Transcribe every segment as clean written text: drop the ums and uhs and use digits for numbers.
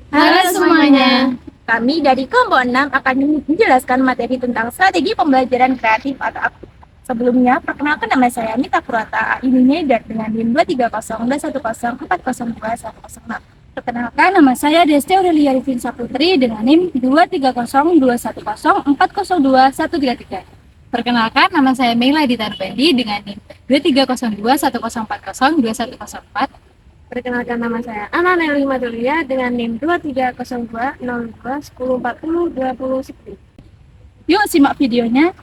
Halo semuanya. Kami dari kelompok 6 akan menjelaskan materi tentang strategi pembelajaran kreatif atau aktif. Sebelumnya, perkenalkan nama saya Mita Purwata, ini dan dengan NIM 23021040210. Perkenalkan, nama saya Desti Aurelia Rifin Saputri dengan NIM 2302104021033. Perkenalkan, nama saya Meila Dita Arpendi dengan NIM 2302140402104. Perkenalkan, nama saya Ana Nelly Madulia dengan NIM 23020210402010. Yuk simak videonya.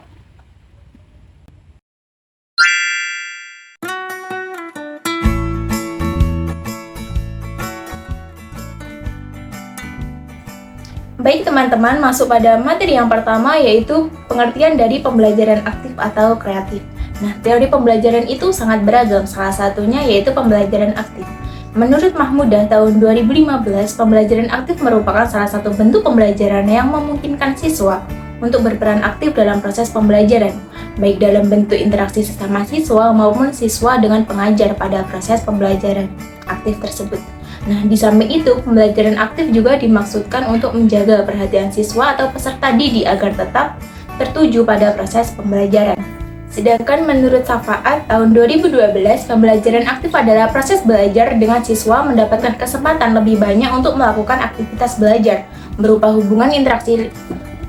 Baik teman-teman, masuk pada materi yang pertama yaitu pengertian dari pembelajaran aktif atau kreatif. Nah, teori pembelajaran itu sangat beragam, salah satunya yaitu pembelajaran aktif. Menurut Mahmudah tahun 2015, pembelajaran aktif merupakan salah satu bentuk pembelajaran yang memungkinkan siswa untuk berperan aktif dalam proses pembelajaran, baik dalam bentuk interaksi sesama siswa maupun siswa dengan pengajar pada proses pembelajaran aktif tersebut. Nah, di samping itu, pembelajaran aktif juga dimaksudkan untuk menjaga perhatian siswa atau peserta didik agar tetap tertuju pada proses pembelajaran. Sedangkan menurut Safaat tahun 2012, pembelajaran aktif adalah proses belajar dengan siswa mendapatkan kesempatan lebih banyak untuk melakukan aktivitas belajar, berupa hubungan interaksi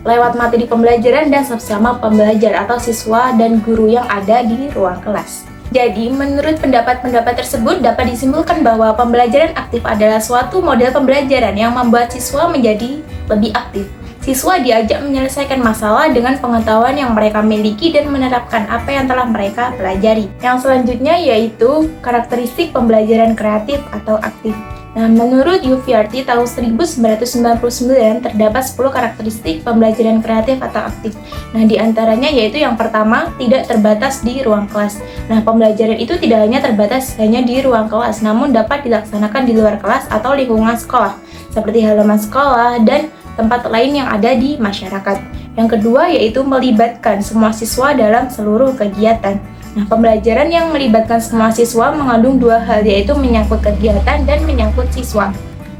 lewat materi pembelajaran dan sesama pembelajar atau siswa dan guru yang ada di ruang kelas. Jadi, menurut pendapat-pendapat tersebut dapat disimpulkan bahwa pembelajaran aktif adalah suatu model pembelajaran yang membuat siswa menjadi lebih aktif. Siswa diajak menyelesaikan masalah dengan pengetahuan yang mereka miliki dan menerapkan apa yang telah mereka pelajari. Yang selanjutnya yaitu karakteristik pembelajaran kreatif atau aktif. Nah, menurut UVRT tahun 1999 terdapat 10 karakteristik pembelajaran kreatif atau aktif. Nah, di antaranya yaitu yang pertama, tidak terbatas di ruang kelas. Nah, pembelajaran itu tidak hanya terbatas hanya di ruang kelas, namun dapat dilaksanakan di luar kelas atau lingkungan sekolah, seperti halaman sekolah dan tempat lain yang ada di masyarakat. Yang kedua yaitu melibatkan semua siswa dalam seluruh kegiatan. Nah, pembelajaran yang melibatkan semua siswa mengandung dua hal, yaitu menyangkut kegiatan dan menyangkut siswa.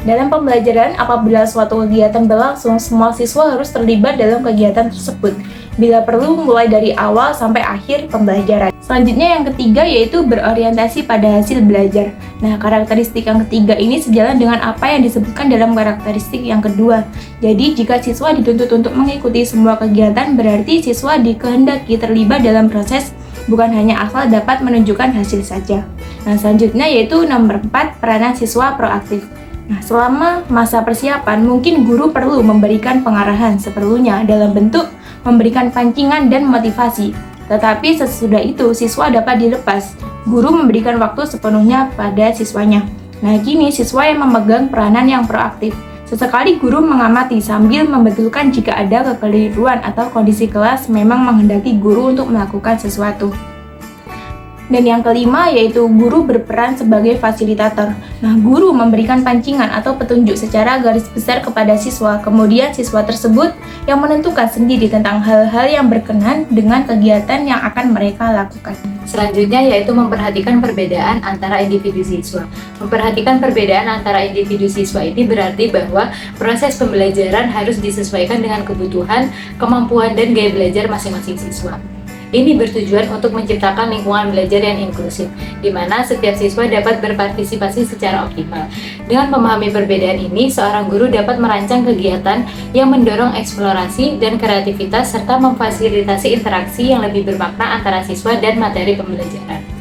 Dalam pembelajaran, apabila suatu kegiatan berlangsung, semua siswa harus terlibat dalam kegiatan tersebut. Bila perlu, mulai dari awal sampai akhir pembelajaran. Selanjutnya yang ketiga yaitu berorientasi pada hasil belajar. Nah, karakteristik yang ketiga ini sejalan dengan apa yang disebutkan dalam karakteristik yang kedua. Jadi, jika siswa dituntut untuk mengikuti semua kegiatan, berarti siswa dikehendaki terlibat dalam proses, bukan hanya asal dapat menunjukkan hasil saja. Nah, selanjutnya yaitu nomor 4, peranan siswa proaktif. Nah, selama masa persiapan, mungkin guru perlu memberikan pengarahan seperlunya dalam bentuk memberikan pancingan dan motivasi. Tetapi sesudah itu, siswa dapat dilepas. Guru memberikan waktu sepenuhnya pada siswanya. Nah, kini siswa yang memegang peranan yang proaktif. Sesekali guru mengamati sambil membetulkan jika ada kekeliruan atau kondisi kelas memang menghendaki guru untuk melakukan sesuatu. Dan yang kelima yaitu guru berperan sebagai fasilitator. Nah, guru memberikan pancingan atau petunjuk secara garis besar kepada siswa. Kemudian siswa tersebut yang menentukan sendiri tentang hal-hal yang berkenan dengan kegiatan yang akan mereka lakukan. Selanjutnya yaitu memperhatikan perbedaan antara individu siswa. Memperhatikan perbedaan antara individu siswa ini berarti bahwa proses pembelajaran harus disesuaikan dengan kebutuhan, kemampuan, dan gaya belajar masing-masing siswa. Ini bertujuan untuk menciptakan lingkungan belajar yang inklusif, di mana setiap siswa dapat berpartisipasi secara optimal. Dengan memahami perbedaan ini, seorang guru dapat merancang kegiatan yang mendorong eksplorasi dan kreativitas serta memfasilitasi interaksi yang lebih bermakna antara siswa dan materi pembelajaran.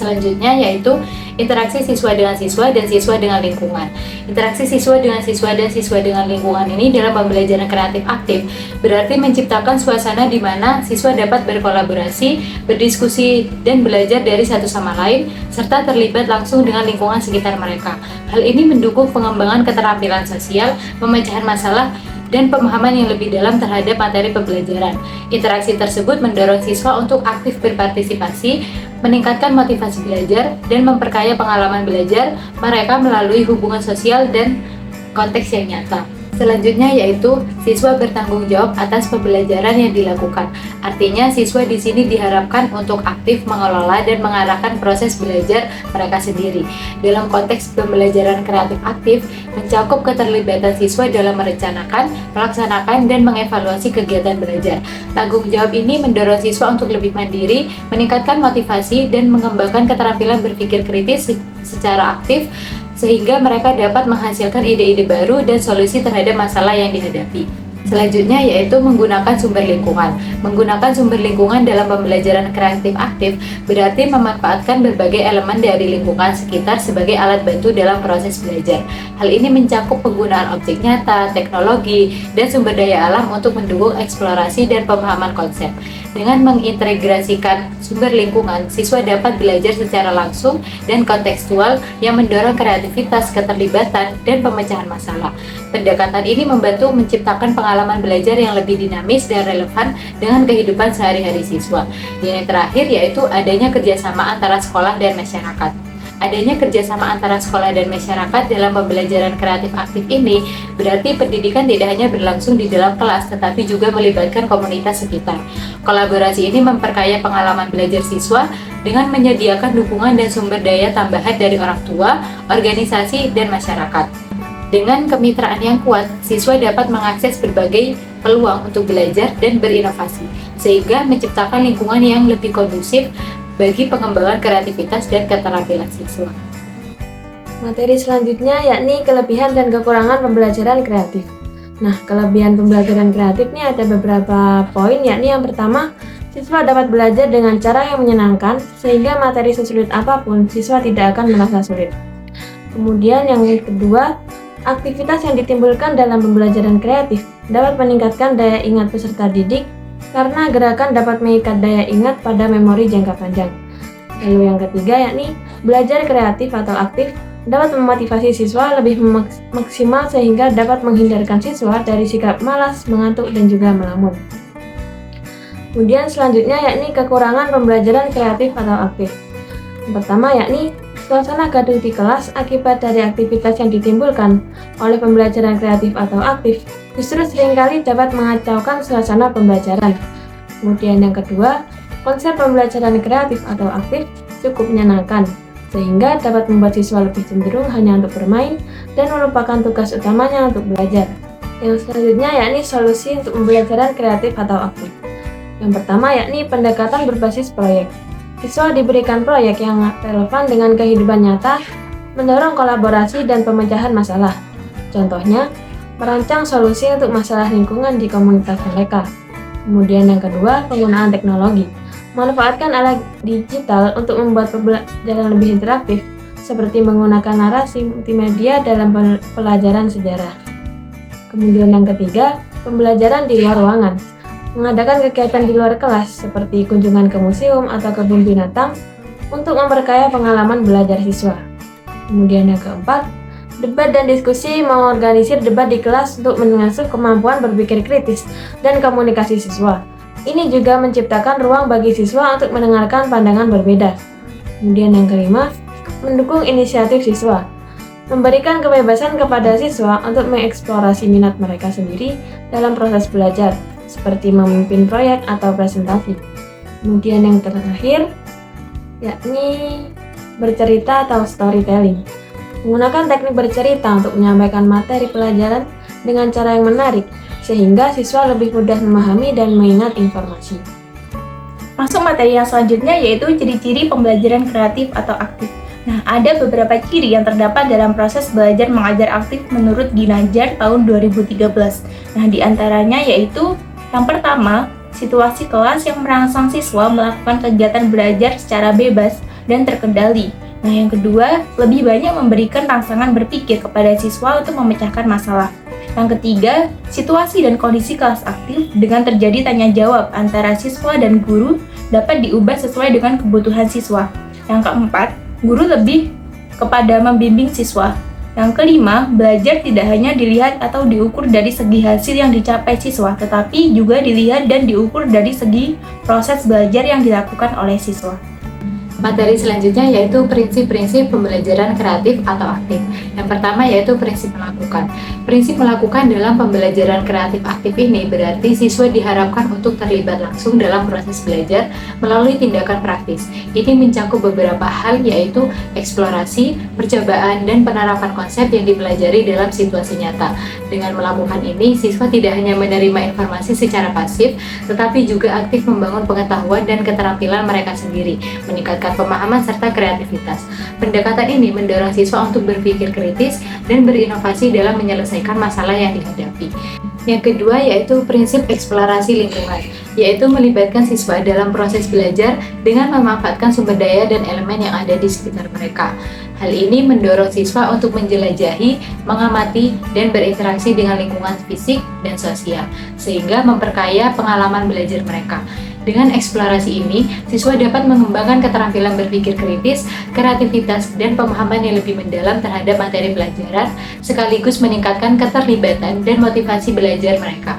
Selanjutnya yaitu interaksi siswa dengan siswa dan siswa dengan lingkungan. Interaksi siswa dengan siswa dan siswa dengan lingkungan ini dalam pembelajaran kreatif aktif berarti menciptakan suasana di mana siswa dapat berkolaborasi, berdiskusi, dan belajar dari satu sama lain serta terlibat langsung dengan lingkungan sekitar mereka. Hal ini mendukung pengembangan keterampilan sosial, pemecahan masalah, dan pemahaman yang lebih dalam terhadap materi pembelajaran. Interaksi tersebut mendorong siswa untuk aktif berpartisipasi, meningkatkan motivasi belajar, dan memperkaya pengalaman belajar mereka melalui hubungan sosial dan konteks yang nyata. Selanjutnya yaitu siswa bertanggung jawab atas pembelajaran yang dilakukan. Artinya siswa di sini diharapkan untuk aktif mengelola dan mengarahkan proses belajar mereka sendiri. Dalam konteks pembelajaran kreatif aktif, mencakup keterlibatan siswa dalam merencanakan, melaksanakan, dan mengevaluasi kegiatan belajar. Tanggung jawab ini mendorong siswa untuk lebih mandiri, meningkatkan motivasi, dan mengembangkan keterampilan berpikir kritis secara aktif, sehingga mereka dapat menghasilkan ide-ide baru dan solusi terhadap masalah yang dihadapi. Selanjutnya yaitu menggunakan sumber lingkungan. Menggunakan sumber lingkungan dalam pembelajaran kreatif aktif berarti memanfaatkan berbagai elemen dari lingkungan sekitar sebagai alat bantu dalam proses belajar. Hal ini mencakup penggunaan objek nyata, teknologi, dan sumber daya alam untuk mendukung eksplorasi dan pemahaman konsep. Dengan mengintegrasikan sumber lingkungan, siswa dapat belajar secara langsung dan kontekstual yang mendorong kreativitas, keterlibatan, dan pemecahan masalah. Pendekatan ini membantu menciptakan pengalaman belajar yang lebih dinamis dan relevan dengan kehidupan sehari-hari siswa. Dan yang terakhir yaitu adanya kerjasama antara sekolah dan masyarakat. Adanya kerjasama antara sekolah dan masyarakat dalam pembelajaran kreatif aktif ini berarti pendidikan tidak hanya berlangsung di dalam kelas, tetapi juga melibatkan komunitas sekitar. Kolaborasi ini memperkaya pengalaman belajar siswa dengan menyediakan dukungan dan sumber daya tambahan dari orang tua, organisasi, dan masyarakat. Dengan kemitraan yang kuat, siswa dapat mengakses berbagai peluang untuk belajar dan berinovasi, sehingga menciptakan lingkungan yang lebih kondusif bagi pengembangan kreativitas dan keterampilan siswa. Materi selanjutnya yakni kelebihan dan kekurangan pembelajaran kreatif. Nah, kelebihan pembelajaran kreatif ini ada beberapa poin, yakni yang pertama, siswa dapat belajar dengan cara yang menyenangkan sehingga materi sesulit apapun siswa tidak akan merasa sulit. Kemudian yang kedua, aktivitas yang ditimbulkan dalam pembelajaran kreatif dapat meningkatkan daya ingat peserta didik karena gerakan dapat mengikat daya ingat pada memori jangka panjang. Lalu yang ketiga yakni belajar kreatif atau aktif dapat memotivasi siswa lebih maksimal sehingga dapat menghindarkan siswa dari sikap malas, mengantuk, dan juga melamun. Kemudian selanjutnya yakni kekurangan pembelajaran kreatif atau aktif. Yang pertama yakni suasana gaduh di kelas akibat dari aktivitas yang ditimbulkan oleh pembelajaran kreatif atau aktif justru seringkali dapat mengacaukan suasana pembelajaran. Kemudian yang kedua, konsep pembelajaran kreatif atau aktif cukup menyenangkan, sehingga dapat membuat siswa lebih cenderung hanya untuk bermain dan melupakan tugas utamanya untuk belajar. Yang selanjutnya yakni solusi untuk pembelajaran kreatif atau aktif. Yang pertama yakni pendekatan berbasis proyek. Siswa diberikan proyek yang relevan dengan kehidupan nyata, mendorong kolaborasi dan pemecahan masalah. Contohnya, merancang solusi untuk masalah lingkungan di komunitas mereka. Kemudian yang kedua, penggunaan teknologi. Manfaatkan alat digital untuk membuat pembelajaran lebih interaktif, seperti menggunakan narasi multimedia dalam pelajaran sejarah. Kemudian yang ketiga, pembelajaran di luar ruangan. Mengadakan kegiatan di luar kelas, seperti kunjungan ke museum atau kebun binatang, untuk memperkaya pengalaman belajar siswa. Kemudian yang keempat, debat dan diskusi, mengorganisir debat di kelas untuk mengasuh kemampuan berpikir kritis dan komunikasi siswa. Ini juga menciptakan ruang bagi siswa untuk mendengarkan pandangan berbeda. Kemudian yang kelima, mendukung inisiatif siswa. Memberikan kebebasan kepada siswa untuk mengeksplorasi minat mereka sendiri dalam proses belajar, seperti memimpin proyek atau presentasi. Kemudian yang terakhir, yakni bercerita atau storytelling. Menggunakan teknik bercerita untuk menyampaikan materi pelajaran dengan cara yang menarik, sehingga siswa lebih mudah memahami dan mengingat informasi. Masuk materi yang selanjutnya yaitu ciri-ciri pembelajaran kreatif atau aktif. Nah, ada beberapa ciri yang terdapat dalam proses belajar mengajar aktif menurut Ginajar tahun 2013. Nah, diantaranya yaitu yang pertama, situasi kelas yang merangsang siswa melakukan kegiatan belajar secara bebas dan terkendali. Nah, yang kedua, lebih banyak memberikan rangsangan berpikir kepada siswa untuk memecahkan masalah. Yang ketiga, situasi dan kondisi kelas aktif dengan terjadi tanya jawab antara siswa dan guru dapat diubah sesuai dengan kebutuhan siswa. Yang keempat, guru lebih kepada membimbing siswa. Yang kelima, belajar tidak hanya dilihat atau diukur dari segi hasil yang dicapai siswa, tetapi juga dilihat dan diukur dari segi proses belajar yang dilakukan oleh siswa. Materi selanjutnya yaitu prinsip-prinsip pembelajaran kreatif atau aktif. Yang pertama yaitu prinsip melakukan. Prinsip melakukan dalam pembelajaran kreatif aktif ini berarti siswa diharapkan untuk terlibat langsung dalam proses belajar melalui tindakan praktis. Ini mencakup beberapa hal yaitu eksplorasi, percobaan, dan penerapan konsep yang dipelajari dalam situasi nyata. Dengan melakukan ini, siswa tidak hanya menerima informasi secara pasif, tetapi juga aktif membangun pengetahuan dan keterampilan mereka sendiri, meningkatkan pemahaman serta kreativitas. Pendekatan ini mendorong siswa untuk berpikir kritis dan berinovasi dalam menyelesaikan masalah yang dihadapi. Yang kedua yaitu prinsip eksplorasi lingkungan, yaitu melibatkan siswa dalam proses belajar dengan memanfaatkan sumber daya dan elemen yang ada di sekitar mereka. Hal ini mendorong siswa untuk menjelajahi, mengamati, dan berinteraksi dengan lingkungan fisik dan sosial, sehingga memperkaya pengalaman belajar mereka. Dengan eksplorasi ini, siswa dapat mengembangkan keterampilan berpikir kritis, kreativitas, dan pemahaman yang lebih mendalam terhadap materi pelajaran, sekaligus meningkatkan keterlibatan dan motivasi belajar mereka.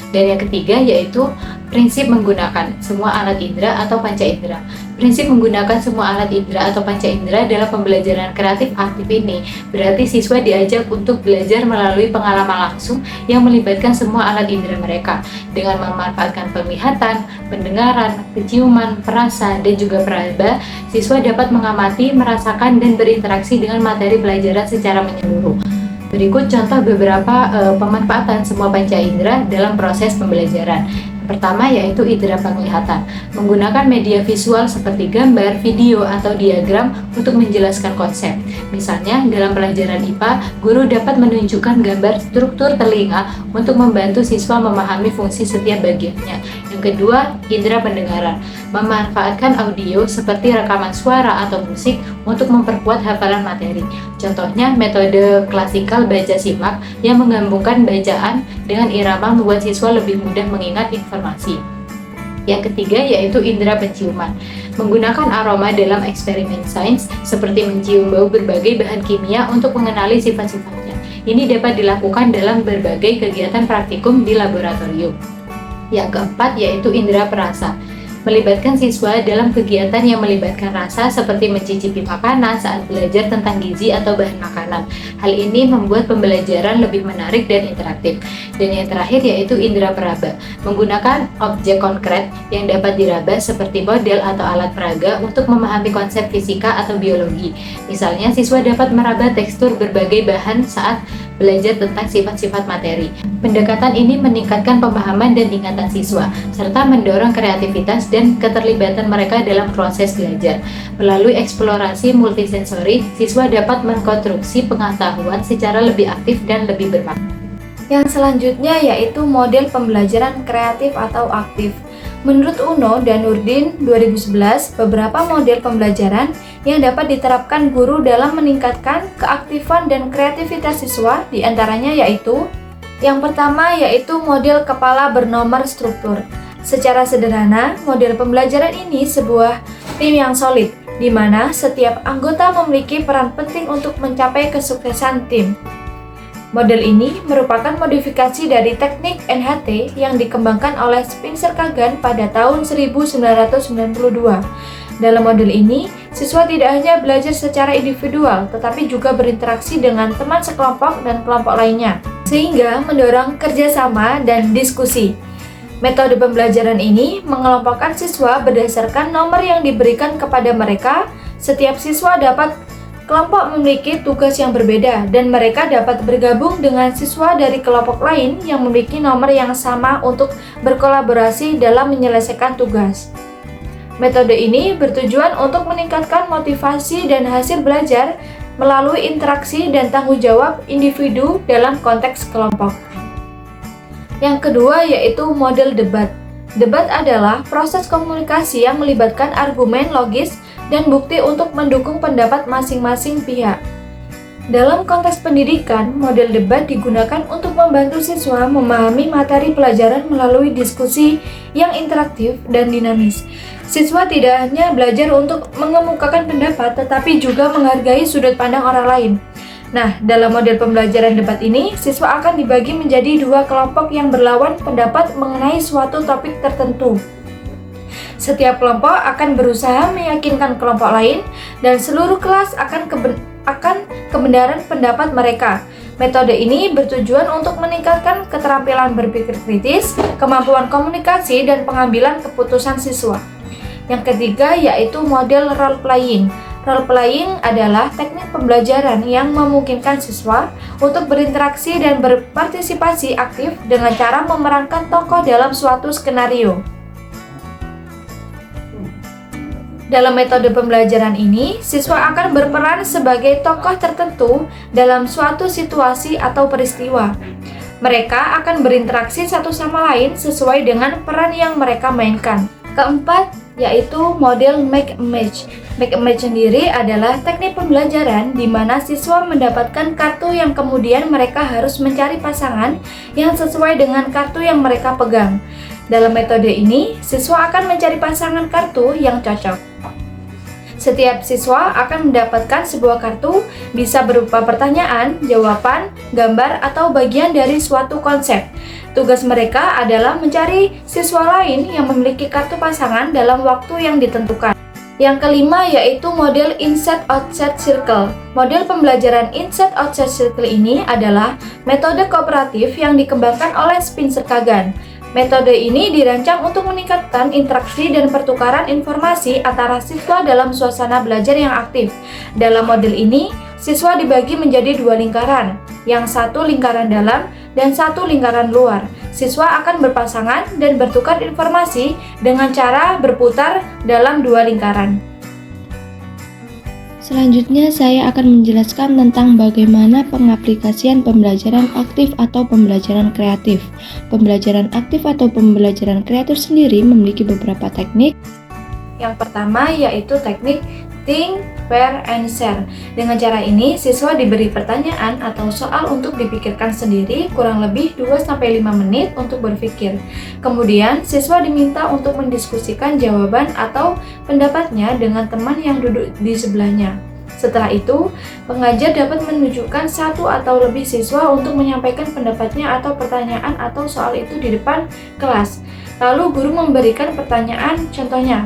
Dan yang ketiga yaitu prinsip menggunakan semua alat indera atau panca indera. Prinsip menggunakan semua alat indera atau panca indera dalam pembelajaran kreatif aktif ini berarti siswa diajak untuk belajar melalui pengalaman langsung yang melibatkan semua alat indera mereka dengan memanfaatkan penglihatan, pendengaran, penciuman, perasa, dan juga peraba. Siswa dapat mengamati, merasakan, dan berinteraksi dengan materi pelajaran secara menyeluruh. Berikut contoh beberapa pemanfaatan semua panca indera dalam proses pembelajaran. Pertama yaitu indera penglihatan, menggunakan media visual seperti gambar, video, atau diagram untuk menjelaskan konsep. Misalnya, dalam pelajaran IPA, guru dapat menunjukkan gambar struktur telinga untuk membantu siswa memahami fungsi setiap bagiannya. Yang kedua, indera pendengaran, memanfaatkan audio seperti rekaman suara atau musik untuk memperkuat hafalan materi. Contohnya, metode klasikal baca simak yang menggabungkan bacaan dengan irama membuat siswa lebih mudah mengingat informasi. Yang ketiga yaitu indera penciuman, menggunakan aroma dalam eksperimen sains seperti mencium bau berbagai bahan kimia untuk mengenali sifat-sifatnya. Ini dapat dilakukan dalam berbagai kegiatan praktikum di laboratorium. Yang keempat yaitu indera perasa, melibatkan siswa dalam kegiatan yang melibatkan rasa seperti mencicipi makanan saat belajar tentang gizi atau bahan makanan. Hal ini membuat pembelajaran lebih menarik dan interaktif. Dan yang terakhir yaitu indera peraba, menggunakan objek konkret yang dapat diraba seperti model atau alat peraga untuk memahami konsep fisika atau biologi. Misalnya, siswa dapat meraba tekstur berbagai bahan saat belajar tentang sifat-sifat materi. Pendekatan ini meningkatkan pemahaman dan ingatan siswa, serta mendorong kreativitas dan keterlibatan mereka dalam proses belajar. Melalui eksplorasi multisensori, siswa dapat mengkonstruksi pengetahuan secara lebih aktif dan lebih bermakna. Yang selanjutnya yaitu model pembelajaran kreatif atau aktif. Menurut Uno dan Nurdin 2011, beberapa model pembelajaran yang dapat diterapkan guru dalam meningkatkan keaktifan dan kreativitas siswa diantaranya yaitu yang pertama yaitu model kepala bernomor struktur. Secara sederhana, model pembelajaran ini sebuah tim yang solid, di mana setiap anggota memiliki peran penting untuk mencapai kesuksesan tim. Model ini merupakan modifikasi dari teknik NHT yang dikembangkan oleh Spencer Kagan pada tahun 1992. Dalam model ini, siswa tidak hanya belajar secara individual, tetapi juga berinteraksi dengan teman sekelompok dan kelompok lainnya, sehingga mendorong kerjasama dan diskusi. Metode pembelajaran ini mengelompokkan siswa berdasarkan nomor yang diberikan kepada mereka. Setiap siswa dapat kelompok memiliki tugas yang berbeda, dan mereka dapat bergabung dengan siswa dari kelompok lain yang memiliki nomor yang sama untuk berkolaborasi dalam menyelesaikan tugas. Metode ini bertujuan untuk meningkatkan motivasi dan hasil belajar melalui interaksi dan tanggung jawab individu dalam konteks kelompok. Yang kedua yaitu model debat. Debat adalah proses komunikasi yang melibatkan argumen logis dan bukti untuk mendukung pendapat masing-masing pihak. Dalam konteks pendidikan, model debat digunakan untuk membantu siswa memahami materi pelajaran melalui diskusi yang interaktif dan dinamis. Siswa tidak hanya belajar untuk mengemukakan pendapat, tetapi juga menghargai sudut pandang orang lain. Nah, dalam model pembelajaran debat ini, siswa akan dibagi menjadi dua kelompok yang berlawan pendapat mengenai suatu topik tertentu. Setiap kelompok akan berusaha meyakinkan kelompok lain dan seluruh kelas akan kebenaran pendapat mereka. Metode ini bertujuan untuk meningkatkan keterampilan berpikir kritis, kemampuan komunikasi, dan pengambilan keputusan siswa. Yang ketiga yaitu model role playing. Role playing adalah teknik pembelajaran yang memungkinkan siswa untuk berinteraksi dan berpartisipasi aktif dengan cara memerankan tokoh dalam suatu skenario. Dalam metode pembelajaran ini, siswa akan berperan sebagai tokoh tertentu dalam suatu situasi atau peristiwa. Mereka akan berinteraksi satu sama lain sesuai dengan peran yang mereka mainkan. Keempat, yaitu model make a match. Make a match sendiri adalah teknik pembelajaran di mana siswa mendapatkan kartu yang kemudian mereka harus mencari pasangan yang sesuai dengan kartu yang mereka pegang. Dalam metode ini, siswa akan mencari pasangan kartu yang cocok. Setiap siswa akan mendapatkan sebuah kartu, bisa berupa pertanyaan, jawaban, gambar, atau bagian dari suatu konsep. Tugas mereka adalah mencari siswa lain yang memiliki kartu pasangan dalam waktu yang ditentukan. Yang kelima yaitu model inside-outside circle. Model pembelajaran inside-outside circle ini adalah metode kooperatif yang dikembangkan oleh Spencer Kagan. Metode ini dirancang untuk meningkatkan interaksi dan pertukaran informasi antara siswa dalam suasana belajar yang aktif. Dalam model ini, siswa dibagi menjadi dua lingkaran, yang satu lingkaran dalam dan satu lingkaran luar. Siswa akan berpasangan dan bertukar informasi dengan cara berputar dalam dua lingkaran. Selanjutnya saya akan menjelaskan tentang bagaimana pengaplikasian pembelajaran aktif atau pembelajaran kreatif. Pembelajaran aktif atau pembelajaran kreatif sendiri memiliki beberapa teknik. Yang pertama yaitu teknik think, pair, and share. Dengan cara ini, siswa diberi pertanyaan atau soal untuk dipikirkan sendiri kurang lebih 2-5 menit untuk berpikir. Kemudian, siswa diminta untuk mendiskusikan jawaban atau pendapatnya dengan teman yang duduk di sebelahnya. Setelah itu, pengajar dapat menunjukkan satu atau lebih siswa untuk menyampaikan pendapatnya atau pertanyaan atau soal itu di depan kelas. Lalu guru memberikan pertanyaan, contohnya,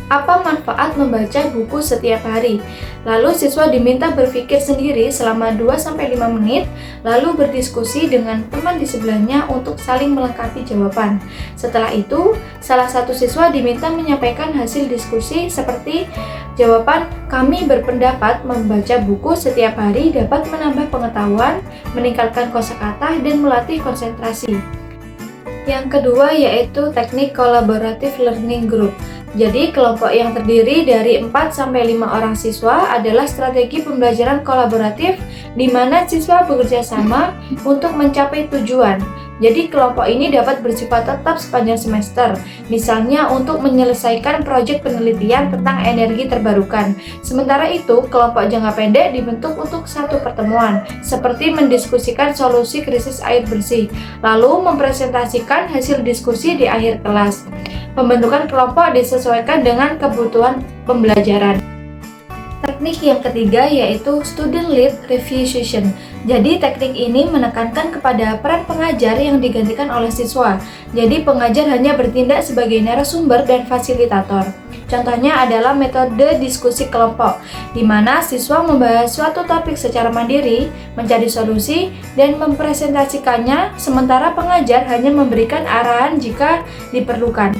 apa manfaat membaca buku setiap hari? Lalu siswa diminta berpikir sendiri selama 2-5 menit, lalu berdiskusi dengan teman di sebelahnya untuk saling melengkapi jawaban. Setelah itu, salah satu siswa diminta menyampaikan hasil diskusi seperti jawaban, kami berpendapat membaca buku setiap hari dapat menambah pengetahuan, meningkatkan kosakata, dan melatih konsentrasi. Yang kedua yaitu teknik collaborative learning group. Jadi, kelompok yang terdiri dari 4-5 orang siswa adalah strategi pembelajaran kolaboratif di mana siswa bekerja sama untuk mencapai tujuan. Jadi, kelompok ini dapat bersifat tetap sepanjang semester, misalnya untuk menyelesaikan proyek penelitian tentang energi terbarukan. Sementara itu, kelompok jangka pendek dibentuk untuk satu pertemuan, seperti mendiskusikan solusi krisis air bersih, lalu mempresentasikan hasil diskusi di akhir kelas. Pembentukan kelompok disesuaikan dengan kebutuhan pembelajaran. Teknik yang ketiga yaitu student lead review session. Jadi teknik ini menekankan kepada peran pengajar yang digantikan oleh siswa. Jadi pengajar hanya bertindak sebagai narasumber dan fasilitator. Contohnya adalah metode diskusi kelompok, di mana siswa membahas suatu topik secara mandiri, mencari solusi, dan mempresentasikannya, sementara pengajar hanya memberikan arahan jika diperlukan.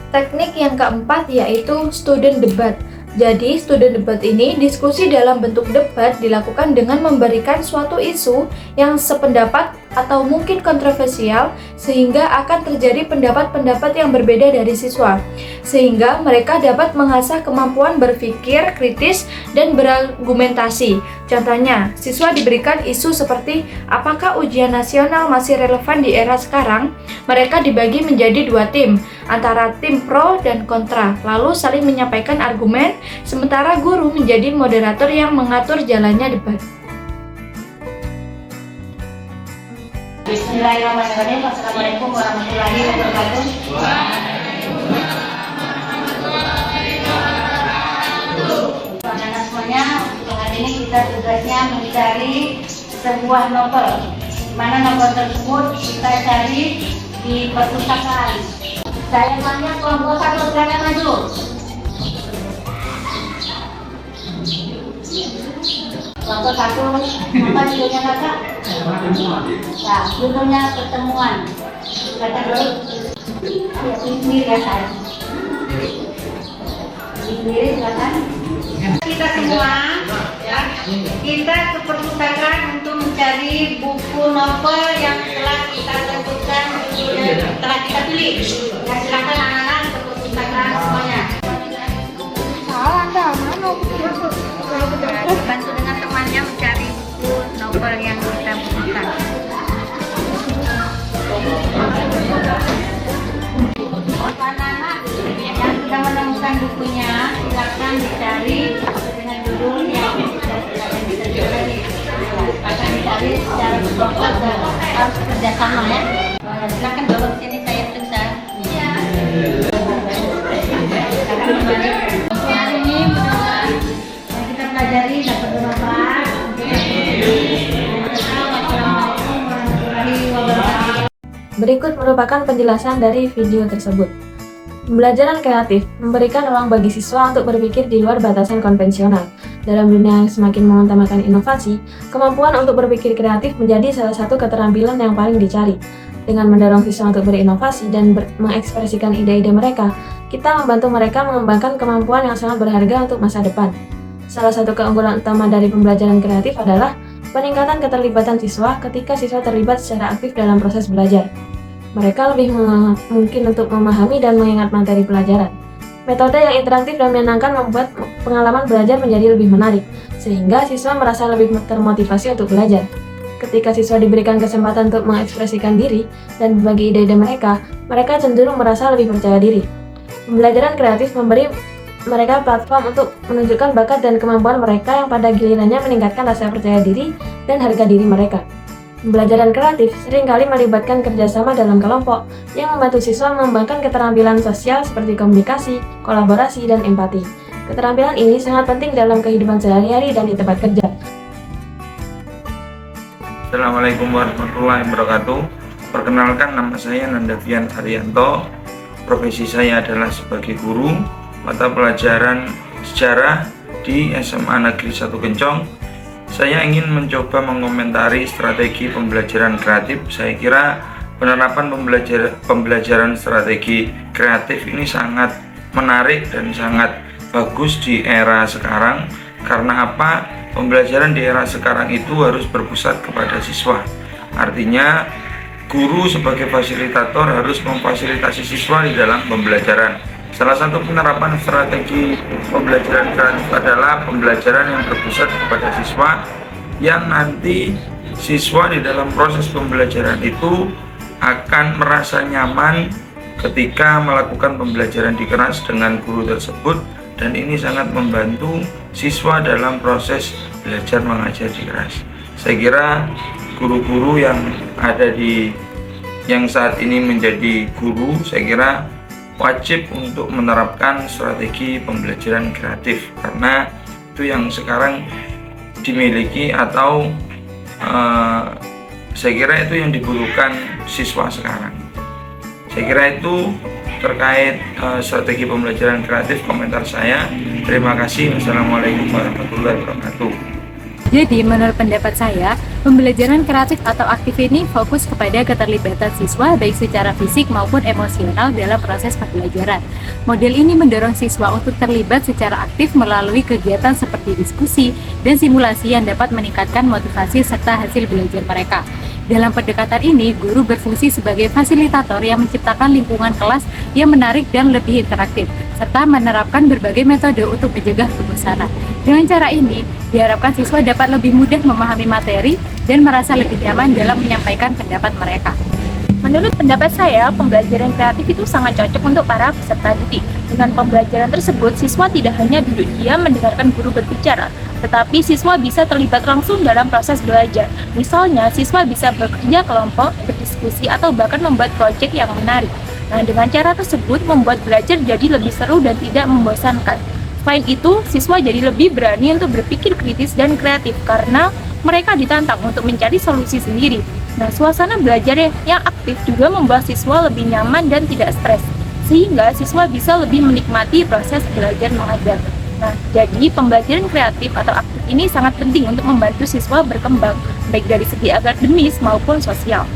Teknik yang keempat yaitu student debat. Jadi, student debat ini diskusi dalam bentuk debat dilakukan dengan memberikan suatu isu yang sependapat atau mungkin kontroversial sehingga akan terjadi pendapat-pendapat yang berbeda dari siswa. Sehingga mereka dapat mengasah kemampuan berpikir kritis dan berargumentasi. Contohnya, siswa diberikan isu seperti apakah ujian nasional masih relevan di era sekarang? Mereka dibagi menjadi dua tim, antara tim pro dan kontra, lalu saling menyampaikan argumen, sementara guru menjadi moderator yang mengatur jalannya debat. Bismillahirrahmanirrahim. Assalamualaikum warahmatullahi wabarakatuh. Anak-anak semuanya, untuk hari ini kita tugasnya mencari sebuah novel. Di mana novel tersebut kita cari di perpustakaan. Kita Sayangannya kelompok 1 silakan maju. Kelompok 1, apa judulnya kakak? Ya, judulnya pertemuan. Kata dulu. Ya, sendiri ya saya. Sendiri silakan. Kita semua, ya, kita ke perpustakaan untuk mencari buku novel yang telah kita tentukan, telah kita pilih. Ya, silakan anak-anak ke perpustakaan semuanya. Bantu dengan temannya mencari buku novel yang kita butuhkan. Anak-anak yang sudah menemukan bukunya, silakan dicari dengan judul yang akan dicari secara berkelompok dan harus kerjasama ya. Silakan bawa ke sini saya periksa. Iya. Hari ini mudah-mudahan yang kita pelajari dapat bermanfaat. Wassalamualaikum warahmatullahi wabarakatuh. Berikut merupakan penjelasan dari video tersebut. Pembelajaran kreatif memberikan ruang bagi siswa untuk berpikir di luar batasan konvensional. Dalam dunia yang semakin mengutamakan inovasi, kemampuan untuk berpikir kreatif menjadi salah satu keterampilan yang paling dicari. Dengan mendorong siswa untuk berinovasi dan mengekspresikan ide-ide mereka, kita membantu mereka mengembangkan kemampuan yang sangat berharga untuk masa depan. Salah satu keunggulan utama dari pembelajaran kreatif adalah peningkatan keterlibatan siswa ketika siswa terlibat secara aktif dalam proses belajar. Mereka lebih mungkin untuk memahami dan mengingat materi pelajaran. Metode yang interaktif dan menyenangkan membuat pengalaman belajar menjadi lebih menarik, sehingga siswa merasa lebih termotivasi untuk belajar. Ketika siswa diberikan kesempatan untuk mengekspresikan diri dan berbagi ide-ide mereka cenderung merasa lebih percaya diri. Pembelajaran kreatif memberi mereka platform untuk menunjukkan bakat dan kemampuan mereka yang pada gilirannya meningkatkan rasa percaya diri dan harga diri mereka. Pembelajaran kreatif seringkali melibatkan kerjasama dalam kelompok yang membantu siswa mengembangkan keterampilan sosial seperti komunikasi, kolaborasi, dan empati. Keterampilan ini sangat penting dalam kehidupan sehari-hari dan di tempat kerja. Assalamualaikum warahmatullahi wabarakatuh. Perkenalkan, nama saya Nandavian Haryanto. Profesi saya adalah sebagai guru mata pelajaran sejarah di SMA Negeri 1 Kencong. Saya ingin mencoba mengomentari strategi pembelajaran kreatif. Saya kira penerapan pembelajaran strategi kreatif ini sangat menarik dan sangat bagus di era sekarang. Karena apa? Pembelajaran di era sekarang itu harus berpusat kepada siswa. Artinya, guru sebagai fasilitator harus memfasilitasi siswa di dalam pembelajaran. Salah satu penerapan strategi pembelajaran kreatif adalah pembelajaran yang berpusat kepada siswa, yang nanti siswa di dalam proses pembelajaran itu akan merasa nyaman ketika melakukan pembelajaran di kelas dengan guru tersebut, dan ini sangat membantu siswa dalam proses belajar mengajar di kelas. Saya kira guru-guru yang saat ini menjadi guru, saya kira wajib untuk menerapkan strategi pembelajaran kreatif, karena itu yang sekarang dimiliki atau saya kira itu yang dibutuhkan siswa sekarang. Saya kira itu terkait strategi pembelajaran kreatif komentar saya. Terima kasih. Wassalamualaikum warahmatullahi wabarakatuh. Jadi, menurut pendapat saya, pembelajaran kreatif atau aktif ini fokus kepada keterlibatan siswa baik secara fisik maupun emosional dalam proses pembelajaran. Model ini mendorong siswa untuk terlibat secara aktif melalui kegiatan seperti diskusi dan simulasi yang dapat meningkatkan motivasi serta hasil belajar mereka. Dalam pendekatan ini, guru berfungsi sebagai fasilitator yang menciptakan lingkungan kelas yang menarik dan lebih interaktif, serta menerapkan berbagai metode untuk mencegah kebosanan. Dengan cara ini, diharapkan siswa dapat lebih mudah memahami materi dan merasa lebih nyaman dalam menyampaikan pendapat mereka. Menurut pendapat saya, pembelajaran kreatif itu sangat cocok untuk para peserta didik. Dengan pembelajaran tersebut, siswa tidak hanya duduk diam mendengarkan guru berbicara, tetapi siswa bisa terlibat langsung dalam proses belajar. Misalnya, siswa bisa bekerja kelompok, berdiskusi, atau bahkan membuat proyek yang menarik. Nah, dengan cara tersebut membuat belajar jadi lebih seru dan tidak membosankan. Selain itu, siswa jadi lebih berani untuk berpikir kritis dan kreatif karena mereka ditantang untuk mencari solusi sendiri. Nah, suasana belajar yang aktif juga membuat siswa lebih nyaman dan tidak stres, sehingga siswa bisa lebih menikmati proses belajar mengajar. Nah, jadi pembelajaran kreatif atau aktif ini sangat penting untuk membantu siswa berkembang, baik dari segi akademis maupun sosial.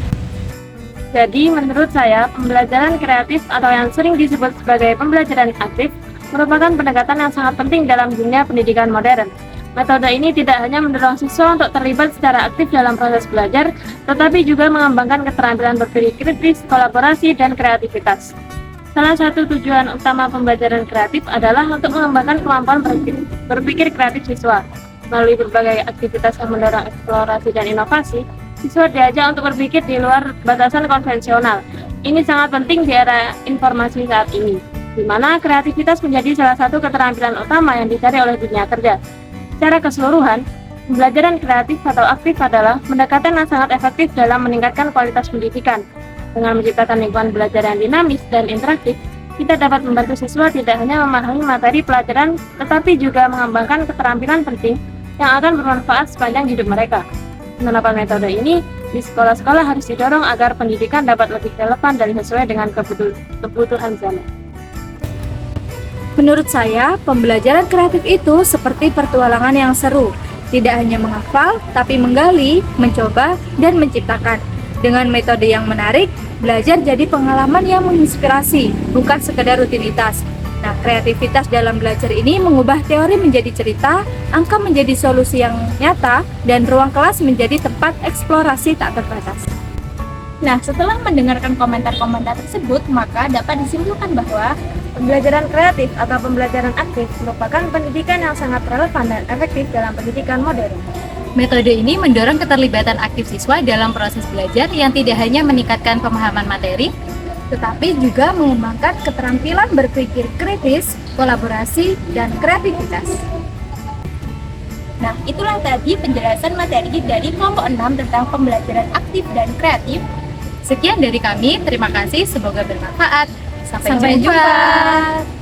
Jadi menurut saya, pembelajaran kreatif atau yang sering disebut sebagai pembelajaran aktif merupakan pendekatan yang sangat penting dalam dunia pendidikan modern. Metode ini tidak hanya mendorong siswa untuk terlibat secara aktif dalam proses belajar, tetapi juga mengembangkan keterampilan berpikir kritis, kolaborasi, dan kreativitas. Salah satu tujuan utama pembelajaran kreatif adalah untuk mengembangkan kemampuan berpikir kreatif siswa. Melalui berbagai aktivitas yang mendorong eksplorasi dan inovasi, siswa diajak untuk berpikir di luar batasan konvensional. Ini sangat penting di era informasi saat ini, di mana kreativitas menjadi salah satu keterampilan utama yang dicari oleh dunia kerja. Secara keseluruhan, pembelajaran kreatif atau aktif adalah pendekatan yang sangat efektif dalam meningkatkan kualitas pendidikan. Dengan menciptakan lingkungan belajar yang dinamis dan interaktif, kita dapat membantu siswa tidak hanya memahami materi pelajaran, tetapi juga mengembangkan keterampilan penting yang akan bermanfaat sepanjang hidup mereka. Penerapan metode ini di sekolah-sekolah harus didorong agar pendidikan dapat lebih relevan dan sesuai dengan kebutuhan zaman. Menurut saya, pembelajaran kreatif itu seperti petualangan yang seru. Tidak hanya menghafal, tapi menggali, mencoba, dan menciptakan. Dengan metode yang menarik, belajar jadi pengalaman yang menginspirasi, bukan sekedar rutinitas. Nah, kreativitas dalam belajar ini mengubah teori menjadi cerita, angka menjadi solusi yang nyata, dan ruang kelas menjadi tempat eksplorasi tak terbatas. Nah, setelah mendengarkan komentar-komentar tersebut, maka dapat disimpulkan bahwa Pembelajaran kreatif atau pembelajaran aktif merupakan pendidikan yang sangat relevan dan efektif dalam pendidikan modern. Metode ini mendorong keterlibatan aktif siswa dalam proses belajar yang tidak hanya meningkatkan pemahaman materi, tetapi juga mengembangkan keterampilan berpikir kritis, kolaborasi, dan kreativitas. Nah, itulah tadi penjelasan materi dari kelompok 6 tentang pembelajaran aktif dan kreatif. Sekian dari kami, terima kasih, semoga bermanfaat. Sampai Sampai jumpa. jumpa.